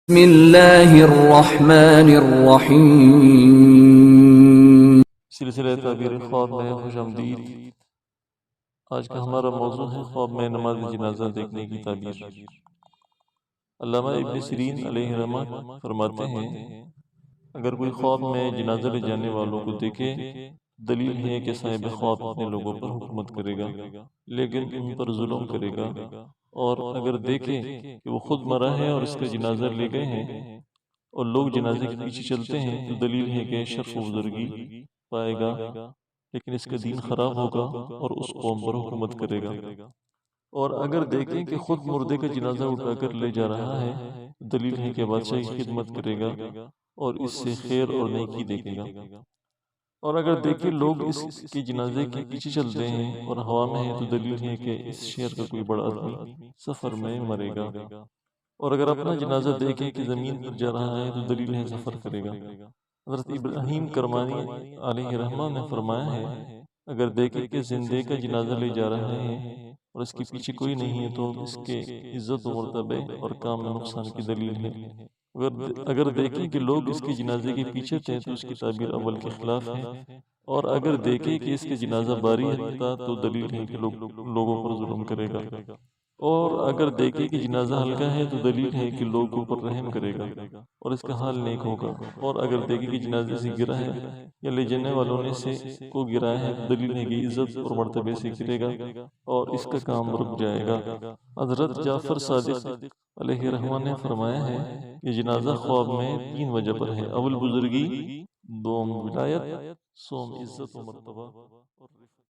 بسم اللہ الرحمن الرحیم۔ سلسلہ تعبیر خواب میں خوش آمدید۔ آج کا ہمارا موضوع ہے خواب میں نماز جنازہ دیکھنے کی تعبیر۔ علامہ ابن سیرین علیہ رحمہ فرماتے ہیں اگر کوئی خواب میں جنازہ لے جانے والوں کو دیکھے دلیل ہے کہ صاحب خواب اپنے لوگوں پر حکومت کرے گا لیکن ان پر ظلم کرے گا، اور اگر دیکھے کہ وہ خود مرا ہے اور اس کا جنازہ لے گئے ہیں اور لوگ جنازے کے پیچھے چلتے ہیں تو دلیل ہے کہ شرف و بزرگی پائے گا لیکن اس کا دین خراب ہوگا اور اس قوم پر حکومت کرے گا۔ اور اگر دیکھیں کہ خود مردے کا جنازہ اٹھا کر لے جا رہا ہے دلیل ہے کہ بادشاہ کی خدمت کرے گا اور اس سے خیر اور نیکی دیکھے گا۔ اور اگر دیکھیں لوگ اس کے جنازے کے پیچھے چلتے ہیں اور ہوا میں ہے تو دلیل ہے کہ اس شہر کا کوئی بڑا آدمی سفر میں مرے گا۔ اور اگر اپنا جنازہ دیکھے کہ زمین پر جا رہا ہے تو دلیل ہے سفر کرے گا۔ حضرت ابراہیم کرمانی علیہ رحمہ نے فرمایا ہے اگر دیکھے کہ زندے کا جنازہ لے جا رہے ہیں اور اس کے پیچھے کوئی نہیں ہے تو اس کے عزت و مرتبے اور کام میں نقصان کی دلیل ہے۔ اگر دیکھیں کہ لوگ اس کے جنازے کے پیچھے تھے تو اس کی تعبیر اول کے خلاف ہے، اور اگر دیکھیں کہ اس کے جنازہ باری تھا تو دلیل ہے کہ لوگوں پر ظلم کرے گا، اور اگر دیکھے کہ جنازہ ہلکا ہے تو دلیل ہے کہ لوگوں پر رحم کرے گا اور اس کا حال نیک ہوگا، اور اگر دیکھے کہ جنازے سے گرا ہے یا لے جانے والوں نے سے کو گرایا ہے تو دلیل ہے کہ عزت اور مرتبے سے گرے گا اور اس کا کام رک جائے گا۔ حضرت جعفر صادق علیہ رحمہ نے فرمایا ہے کہ جنازہ خواب میں 3 وجہ پر ہے: اول بزرگی، دوم ولایت، سوم عزت و مرتبہ۔